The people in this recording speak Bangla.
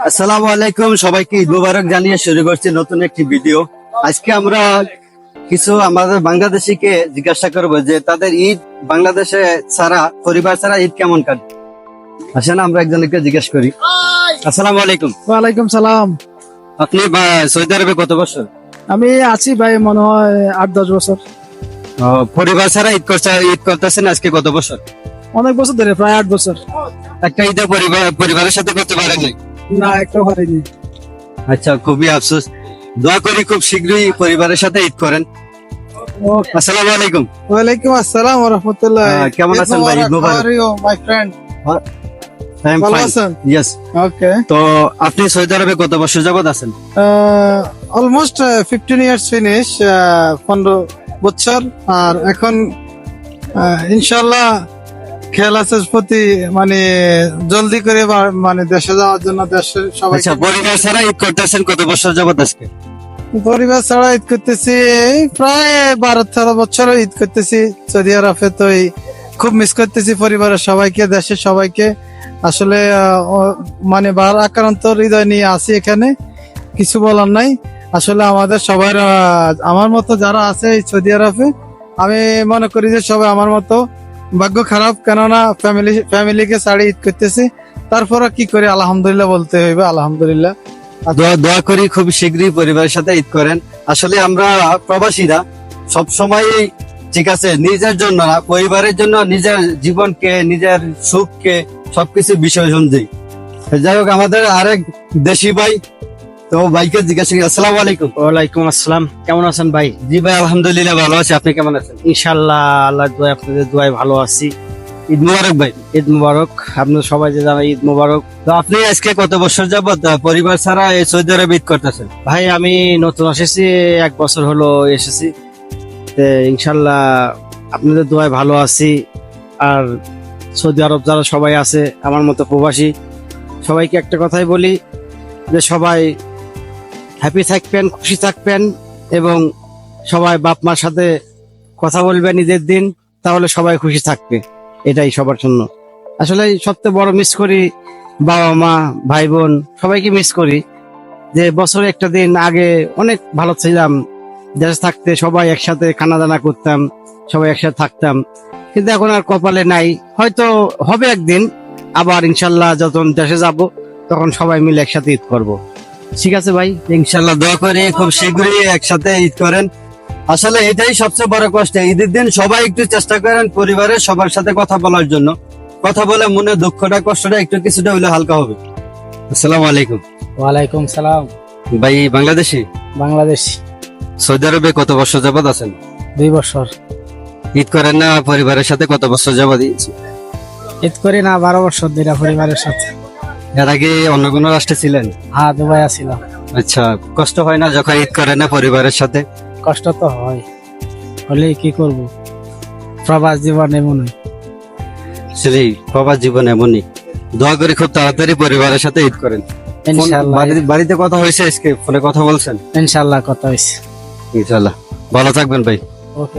আসসালামু আলাইকুম, সবাইকে ঈদ মুবারক জানিয়ে শুরু করছি নতুন একটি ভিডিও। আজকে আমরা কিছু আমাদের বাংলাদেশিকে জিজ্ঞাসা করব যে তাদের ঈদ বাংলাদেশে ছাড়া, পরিবার ছাড়া ঈদ কেমন কাটে। আসেন আমরা একজনকে জিজ্ঞেস করি। আসসালামু আলাইকুম। ওয়ালাইকুম সালাম। আপনি সৌদি আরবে কত বছর? আমি আছি ভাই, মনে হয় 8-10 বছর। পরিবার ছাড়া ঈদ করতেছেন আজকে কত বছর? অনেক বছর ধরে, প্রায় 8 বছর। একটা ঈদে পরিবারের সাথে করতে পারেন নাই? না, একটা হয়নি। আচ্ছা, খুবই আফসোস। দোয়া করি খুব শীঘ্রই পরিবারের সাথে ঈদ করেন। আসসালামু আলাইকুম। ওয়ালাইকুম আসসালাম ওয়া রাহমাতুল্লাহ। কেমন আছেন ভাই? ঈদ মুবারক। How are you, my friend? I'm ভালো fine. আছেন? Yes. Okay. তো আপনি সৌদি আরবে কত বছর যাবত আছেন? Almost 15 years finish, 15 বছর। আর এখন ইনশাআল্লাহ খেয়াল আছে প্রতি, মানে জলদি করে মানে দেশে যাওয়ার জন্য, দেশের সবাই। আচ্ছা, পরিবার ছাড়া ঈদ করতেছেন কত বছর যাবত আজকে? পরিবার ছাড়া ঈদ করতেছি প্রায় 12-13 বছর ঈদ করতেছি সৌদি আরবে। তো খুব মিস করতেছি পরিবারের সবাইকে, দেশের সবাইকে। আসলে মানে বার আক্রান্ত হৃদয় নিয়ে আসি এখানে, কিছু বলার নাই। আসলে আমাদের সবার, আমার মতো যারা আছে এই সৌদি আরবে, আমি মনে করি যে সবাই আমার মতো ভাগ্য খারাপ, কেননা ফ্যামিলিকে ছাড়ি ঈদ করতেছি। তারপরে কি করে আলহামদুলিল্লাহ বলতে হইবে, আলহামদুলিল্লাহ। দোয়া করি খুব শীঘ্রই পরিবারের সাথে ঈদ করেন। আসলে আমরা প্রবাসীরা সব সময় ঠিক আছে নিজের জন্য না, পরিবারের জন্য নিজের জীবনকে, নিজের সুখকে সবকিছু বিসর্জন দিই। যাই হোক, আমাদের আরেক দেশি ভাই, তো ভাইকে জিজ্ঞাসা করি। আসসালামু আলাইকুম। ওয়ালাইকুম আসসালাম। কেমন আছেন ভাই? জি ভাই, আলহামদুলিল্লাহ ভালো আছি। আপনি কেমন আছেন? ইনশাআল্লাহ আল্লাহর দোয়ায়, আপনাদের দোয়ায় ভালো আছি। ঈদ মুবারক ভাই। ঈদ মুবারক। আপনাদের সবাই যে জানাই ঈদ মুবারক। তো আপনি আজকে কত বছর যাবত পরিবার ছাড়া এই সৌদি আরবে ঈদ করতেছেন? ভাই আমি নতুন এসেছি, 1 বছর হলো এসেছি। ইনশাআল্লাহ আপনাদের দোয়ায় ভালো আছি। আর সৌদি আরব যারা সবাই আছে আমার মতো প্রবাসী, সবাইকে একটা কথাই বলি যে সবাই হ্যাপি থাকবেন, খুশি থাকবেন, এবং সবাই বাপ মার সাথে কথা বলবেন ঈদের দিন, তাহলে সবাই খুশি থাকবে। এটাই সবার জন্য। আসলে সবচেয়ে বড় মিস করি বাবা মা, ভাই বোন, সবাইকে মিস করি। যে বছরে একটা দিন আগে অনেক ভালো ছিলাম, দেশে থাকতে সবাই একসাথে খানা দানা করতাম, সবাই একসাথে থাকতাম। কিন্তু এখন আর কপালে নাই। হয়তো হবে একদিন আবার, ইনশাল্লাহ যখন দেশে যাব তখন সবাই মিলে একসাথে ঈদ করব। ঠিক আছে ভাই, ইনশাল্লাহ দোয়া করি খুব শীঘ্রই একসাথে ঈদ করেন। আসলে এটাই সবচেয়ে বড় কষ্ট। ঈদের দিন সবাই একটু চেষ্টা করেন পরিবারের সবার সাথে কথা বলার জন্য। কথা বলে মনে দুঃখটা, কষ্টটা একটু কিছুটা হলে হালকা হবে। আসসালামু আলাইকুম। ওয়ালাইকুম সালাম। ভাই বাংলাদেশি? বাংলাদেশ। সৌদি আরবে কত বছর যাবত আছেন? 2 বছর। ঈদ করেন না পরিবারের সাথে কত বছর যাবত? ঈদ করি না 12 বছর ধরে পরিবারের সাথে। এর আগে অন্য কোনো রাষ্ট্রে ছিলেন? হ্যাঁ, দুবাই আছিলাম। আচ্ছা, কষ্ট হয় না যখন ঈদ করেন না পরিবারের সাথে? কষ্ট তো হয়, হলে কি করব, প্রবাস জীবন এমনই। আসলে প্রবাস জীবন এমনই। দোয়া করি খুব তাড়াতাড়ি পরিবারের সাথে ঈদ করেন। ইনশাআল্লাহ। বাড়িতে কথা হয়েছে আজকে? ফোনে কথা বলছেন? ইনশাআল্লাহ কথা হইছে। ইনশাআল্লাহ। ভালো থাকবেন ভাই। ওকে।